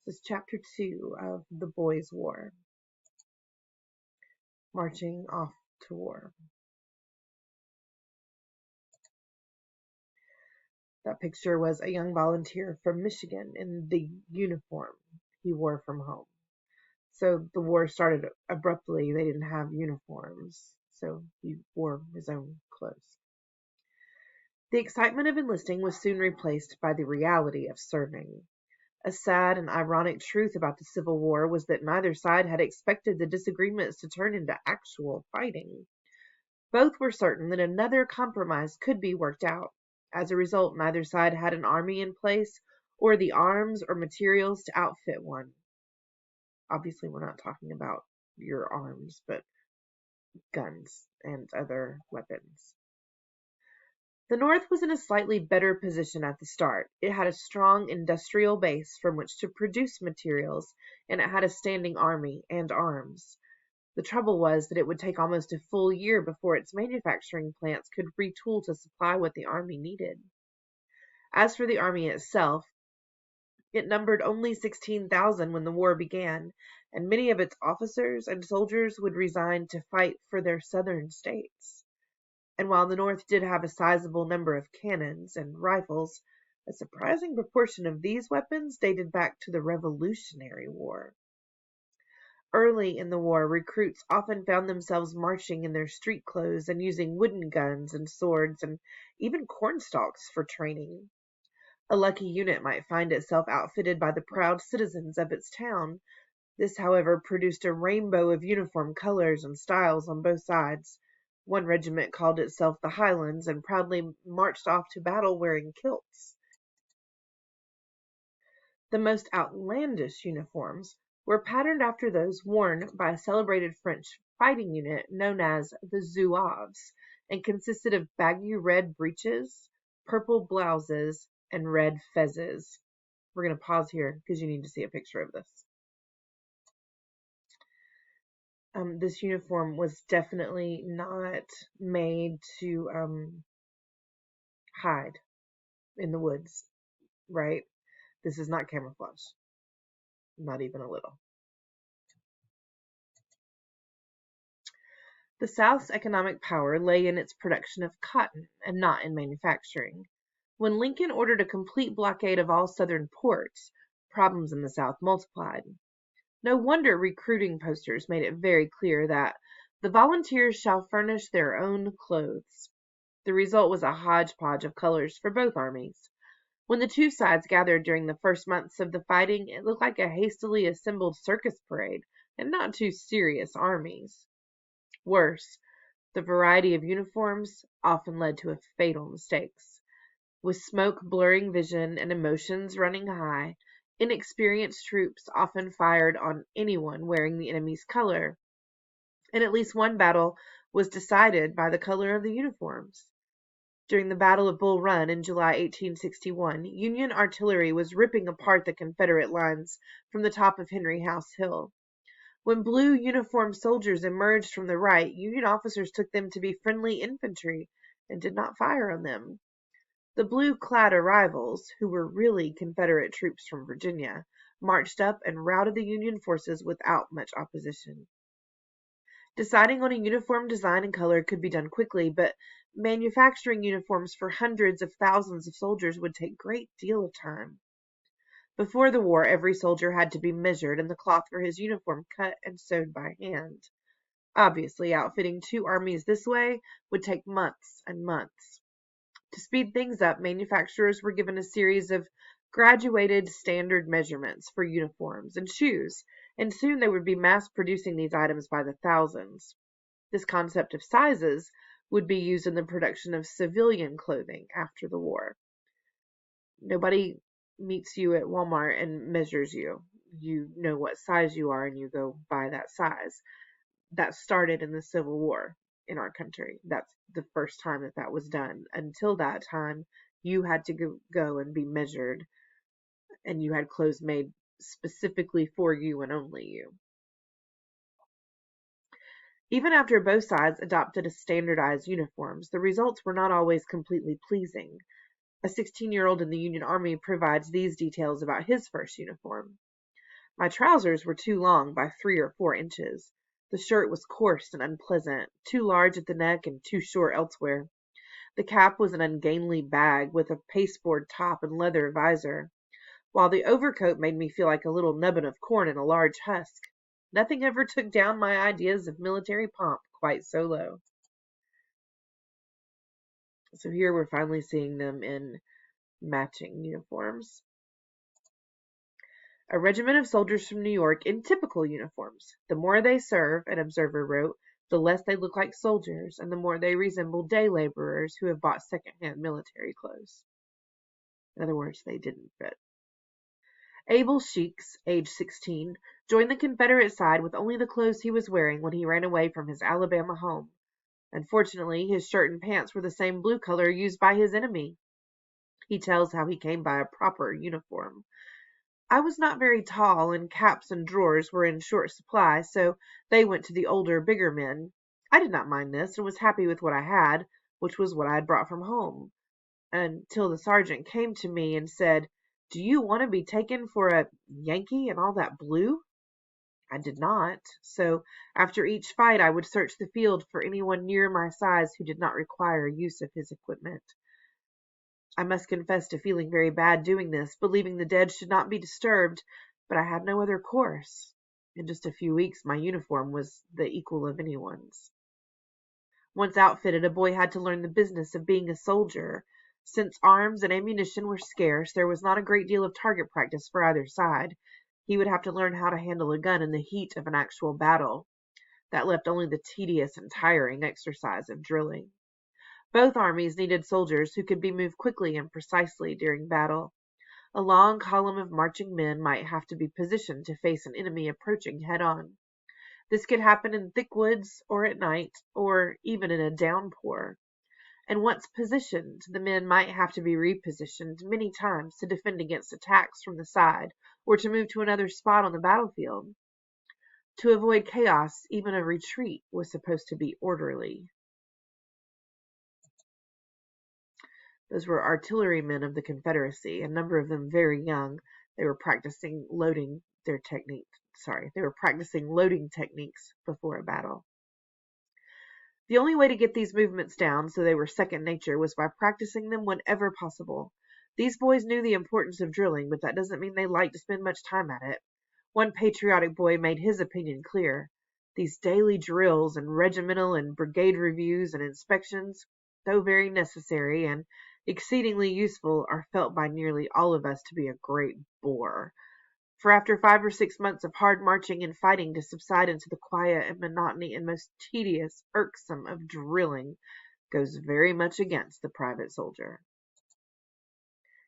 This is Chapter 2 of The Boys' War. Marching off to war. That picture was a young volunteer from Michigan in the uniform he wore from home. So the war started abruptly. They didn't have uniforms, so he wore his own clothes. The excitement of enlisting was soon replaced by the reality of serving. A sad and ironic truth about the Civil War was that neither side had expected the disagreements to turn into actual fighting. Both were certain that another compromise could be worked out. As a result, neither side had an army in place or the arms or materials to outfit one. Obviously, we're not talking about your arms, but guns and other weapons. The North was in a slightly better position at the start. It had a strong industrial base from which to produce materials, and it had a standing army and arms. The trouble was that it would take almost a full year before its manufacturing plants could retool to supply what the army needed. As for the army itself, it numbered only 16,000 when the war began, and many of its officers and soldiers would resign to fight for their southern states. And while the North did have a sizable number of cannons and rifles, a surprising proportion of these weapons dated back to the Revolutionary War. Early in the war, recruits often found themselves marching in their street clothes and using wooden guns and swords and even cornstalks for training. A lucky unit might find itself outfitted by the proud citizens of its town. This, however, produced a rainbow of uniform colors and styles on both sides. One regiment called itself the Highlands and proudly marched off to battle wearing kilts. The most outlandish uniforms were patterned after those worn by a celebrated French fighting unit known as the Zouaves, and consisted of baggy red breeches, purple blouses, and red fezzes. We're going to pause here because you need to see a picture of this. This uniform was definitely not made to hide in the woods, right? This is not camouflage. Not even a little. The South's economic power lay in its production of cotton and not in manufacturing. When Lincoln ordered a complete blockade of all Southern ports, problems in the South multiplied. No wonder recruiting posters made it very clear that the volunteers shall furnish their own clothes. The result was a hodgepodge of colors for both armies. When the two sides gathered during the first months of the fighting, it looked like a hastily assembled circus parade, and not two serious armies. Worse, the variety of uniforms often led to fatal mistakes. With smoke blurring vision and emotions running high, inexperienced troops often fired on anyone wearing the enemy's color, and at least one battle was decided by the color of the uniforms. During the Battle of Bull Run in July 1861, Union artillery was ripping apart the Confederate lines from the top of Henry House Hill. When blue uniformed soldiers emerged from the right, Union officers took them to be friendly infantry and did not fire on them. The blue-clad arrivals, who were really Confederate troops from Virginia, marched up and routed the Union forces without much opposition. Deciding on a uniform design and color could be done quickly, but manufacturing uniforms for hundreds of thousands of soldiers would take a great deal of time. Before the war, every soldier had to be measured and the cloth for his uniform cut and sewed by hand. Obviously, outfitting two armies this way would take months and months. To speed things up, manufacturers were given a series of graduated standard measurements for uniforms and shoes, and soon they would be mass producing these items by the thousands. This concept of sizes would be used in the production of civilian clothing after the war. Nobody meets you at Walmart and measures you. You know what size you are and you go buy that size. That started in the Civil War in our country. That's the first time that was done. Until that time, you had to go and be measured, and you had clothes made specifically for you and only you. Even after both sides adopted standardized uniforms, the results were not always completely pleasing. A 16-year-old in the Union Army provides these details about his first uniform. My trousers were too long by 3 or 4 inches. The shirt was coarse and unpleasant, too large at the neck and too short elsewhere. The cap was an ungainly bag with a pasteboard top and leather visor, while the overcoat made me feel like a little nubbin of corn in a large husk. Nothing ever took down my ideas of military pomp quite so low. So here we're finally seeing them in matching uniforms. A regiment of soldiers from New York in typical uniforms. The more they serve, an observer wrote, the less they look like soldiers, and the more they resemble day laborers who have bought second-hand military clothes. In other words, they didn't fit. Abel Sheeks, age 16, joined the Confederate side with only the clothes he was wearing when he ran away from his Alabama home. Unfortunately, his shirt and pants were the same blue color used by his enemy. He tells how he came by a proper uniform. I was not very tall, and caps and drawers were in short supply, so they went to the older, bigger men. I did not mind this, and was happy with what I had, which was what I had brought from home, until the sergeant came to me and said, "Do you want to be taken for a Yankee and all that blue?" I did not, so after each fight I would search the field for anyone near my size who did not require use of his equipment. I must confess to feeling very bad doing this, believing the dead should not be disturbed, but I had no other course. In just a few weeks my uniform was the equal of anyone's. Once outfitted, a boy had to learn the business of being a soldier. Since arms and ammunition were scarce, there was not a great deal of target practice for either side. He would have to learn how to handle a gun in the heat of an actual battle. That left only the tedious and tiring exercise of drilling. Both armies needed soldiers who could be moved quickly and precisely during battle. A long column of marching men might have to be positioned to face an enemy approaching head-on. This could happen in thick woods, or at night, or even in a downpour. And once positioned, the men might have to be repositioned many times to defend against attacks from the side, or to move to another spot on the battlefield. To avoid chaos, even a retreat was supposed to be orderly. Those were artillerymen of the Confederacy, a number of them very young. They were practicing loading techniques before a battle. The only way to get these movements down so they were second nature was by practicing them whenever possible. These boys knew the importance of drilling, but that doesn't mean they liked to spend much time at it. One patriotic boy made his opinion clear. These daily drills and regimental and brigade reviews and inspections, though very necessary and exceedingly useful, are felt by nearly all of us to be a great bore. For after 5 or 6 months of hard marching and fighting to subside into the quiet and monotony and most tedious, irksome of drilling goes very much against the private soldier.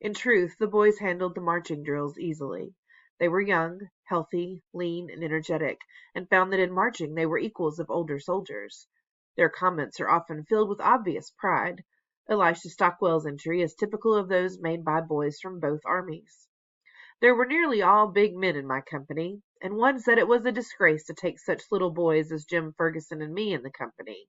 In truth, the boys handled the marching drills easily. They were young, healthy, lean, and energetic, and found that in marching they were equals of older soldiers. Their comments are often filled with obvious pride. Elisha Stockwell's entry is typical of those made by boys from both armies. There were nearly all big men in my company, and one said it was a disgrace to take such little boys as Jim Ferguson and me in the company.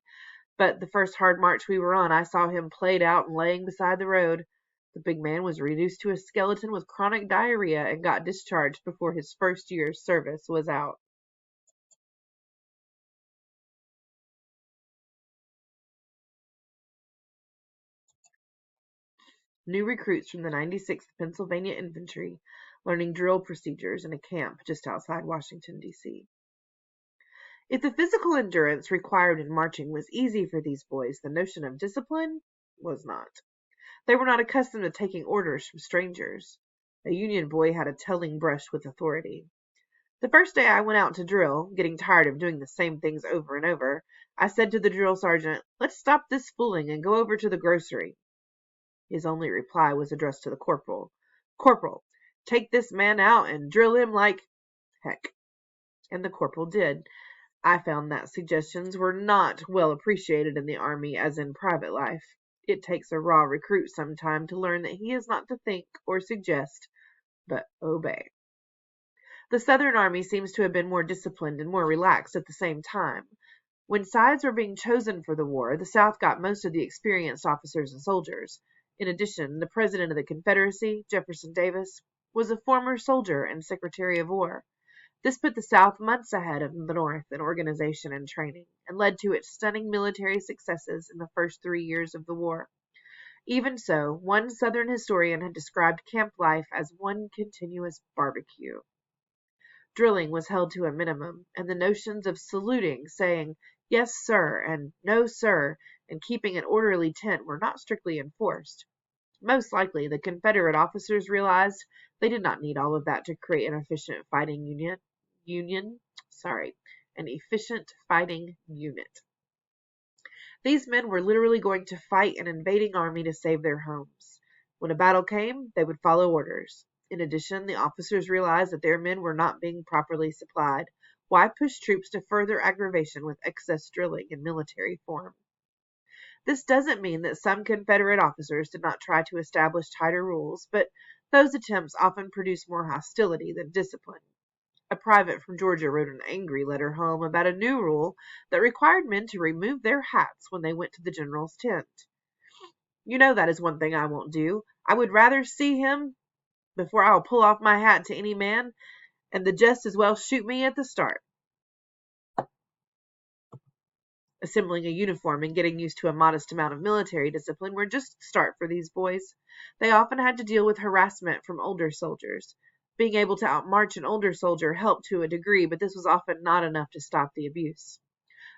But the first hard march we were on, I saw him played out and laying beside the road. The big man was reduced to a skeleton with chronic diarrhea and got discharged before his first year's service was out. New recruits from the 96th Pennsylvania Infantry learning drill procedures in a camp just outside Washington, D.C. If the physical endurance required in marching was easy for these boys, the notion of discipline was not. They were not accustomed to taking orders from strangers. A Union boy had a telling brush with authority. The first day I went out to drill, getting tired of doing the same things over and over, I said to the drill sergeant, "Let's stop this fooling and go over to the grocery." His only reply was addressed to the corporal. "Corporal, take this man out and drill him like heck." And the corporal did. I found that suggestions were not well appreciated in the army as in private life. It takes a raw recruit some time to learn that he is not to think or suggest, but obey. The Southern Army seems to have been more disciplined and more relaxed at the same time. When sides were being chosen for the war, the South got most of the experienced officers and soldiers. In addition, the President of the Confederacy, Jefferson Davis, was a former soldier and Secretary of War. This put the South months ahead of the North in organization and training, and led to its stunning military successes in the first 3 years of the war. Even so, one Southern historian had described camp life as one continuous barbecue. Drilling was held to a minimum, and the notions of saluting, saying, "Yes, sir," and "No, sir," and keeping an orderly tent were not strictly enforced. Most likely, the Confederate officers realized they did not need all of that to create an efficient fighting unit. These men were literally going to fight an invading army to save their homes. When a battle came, they would follow orders. In addition, the officers realized that their men were not being properly supplied. Why push troops to further aggravation with excess drilling in military form? This doesn't mean that some Confederate officers did not try to establish tighter rules, but those attempts often produced more hostility than discipline. A private from Georgia wrote an angry letter home about a new rule that required men to remove their hats when they went to the general's tent. "You know that is one thing I won't do. I would rather see him before I'll pull off my hat to any man, and the just as well shoot me at the start." Assembling a uniform and getting used to a modest amount of military discipline were just the start for these boys. They often had to deal with harassment from older soldiers. Being able to outmarch an older soldier helped to a degree, but this was often not enough to stop the abuse.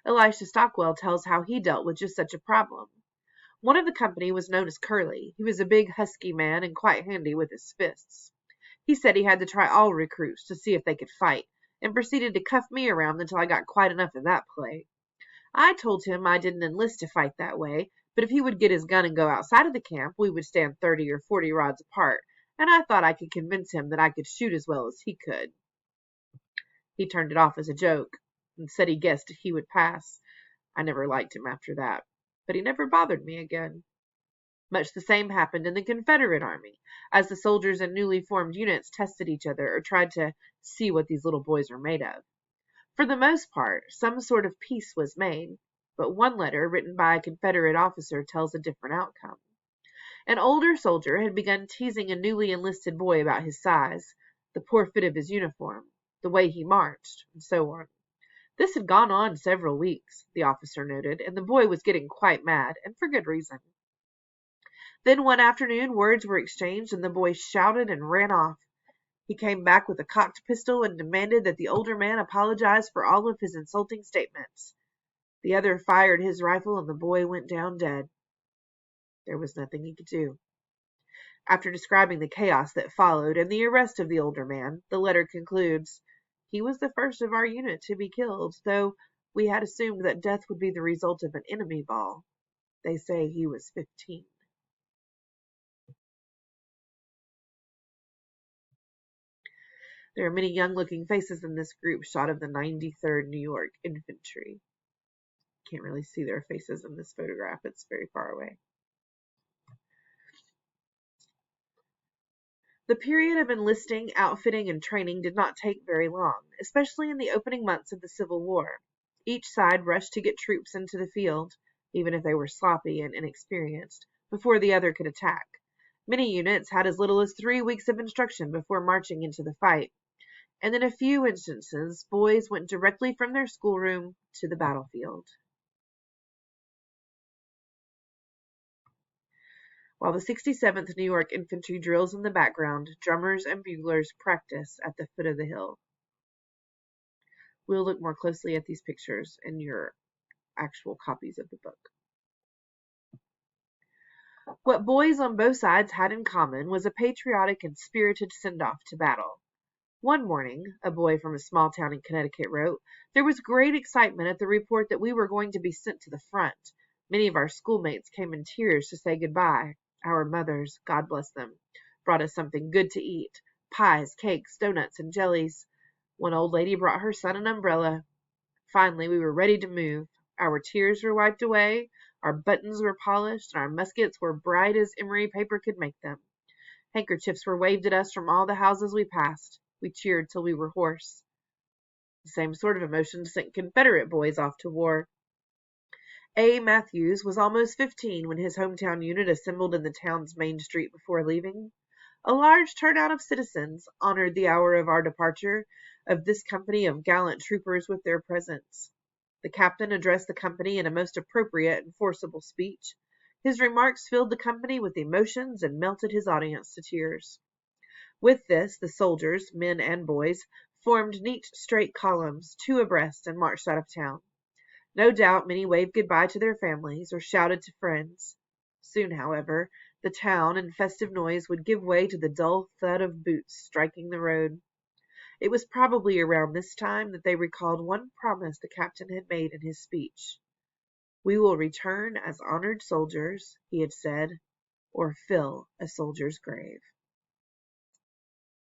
Elisha Stockwell tells how he dealt with just such a problem. One of the company was known as Curly. He was a big, husky man and quite handy with his fists. He said he had to try all recruits to see if they could fight, and proceeded to cuff me around until I got quite enough of that play. I told him I didn't enlist to fight that way, but if he would get his gun and go outside of the camp, we would stand 30 or 40 rods apart, and I thought I could convince him that I could shoot as well as he could. He turned it off as a joke, and said he guessed he would pass. I never liked him after that, but he never bothered me again. Much the same happened in the Confederate Army, as the soldiers in newly formed units tested each other or tried to see what these little boys were made of. For the most part, some sort of peace was made, but one letter written by a Confederate officer tells a different outcome. An older soldier had begun teasing a newly enlisted boy about his size, the poor fit of his uniform, the way he marched, and so on. This had gone on several weeks, the officer noted, and the boy was getting quite mad, and for good reason. Then one afternoon words were exchanged, and the boy shouted and ran off. He came back with a cocked pistol and demanded that the older man apologize for all of his insulting statements. The other fired his rifle, and the boy went down dead. There was nothing he could do. After describing the chaos that followed and the arrest of the older man, the letter concludes, "He was the first of our unit to be killed, though we had assumed that death would be the result of an enemy ball. They say he was 15. There are many young-looking faces in this group shot of the 93rd New York Infantry. Can't really see their faces in this photograph. It's very far away. The period of enlisting, outfitting, and training did not take very long, especially in the opening months of the Civil War. Each side rushed to get troops into the field, even if they were sloppy and inexperienced, before the other could attack. Many units had as little as 3 weeks of instruction before marching into the fight, and in a few instances, boys went directly from their schoolroom to the battlefield. While the 67th New York Infantry drills in the background, drummers and buglers practice at the foot of the hill. We'll look more closely at these pictures in your actual copies of the book. What boys on both sides had in common was a patriotic and spirited send-off to battle. One morning, a boy from a small town in Connecticut wrote, "There was great excitement at the report that we were going to be sent to the front. Many of our schoolmates came in tears to say goodbye. Our mothers, God bless them, brought us something good to eat, pies, cakes, donuts, and jellies. One old lady brought her son an umbrella. Finally, we were ready to move. Our tears were wiped away, our buttons were polished, and our muskets were bright as emery paper could make them. Handkerchiefs were waved at us from all the houses we passed. We cheered till we were hoarse." The same sort of emotion sent Confederate boys off to war. A. Matthews was almost 15 when his hometown unit assembled in the town's main street before leaving. A large turnout of citizens honored the hour of our departure of this company of gallant troopers with their presence. The captain addressed the company in a most appropriate and forcible speech. His remarks filled the company with emotions and melted his audience to tears. With this, the soldiers, men and boys, formed neat straight columns, two abreast, and marched out of town. No doubt many waved goodbye to their families, or shouted to friends. Soon, however, the town and festive noise would give way to the dull thud of boots striking the road. It was probably around this time that they recalled one promise the captain had made in his speech. "We will return as honored soldiers," he had said, "or fill a soldier's grave."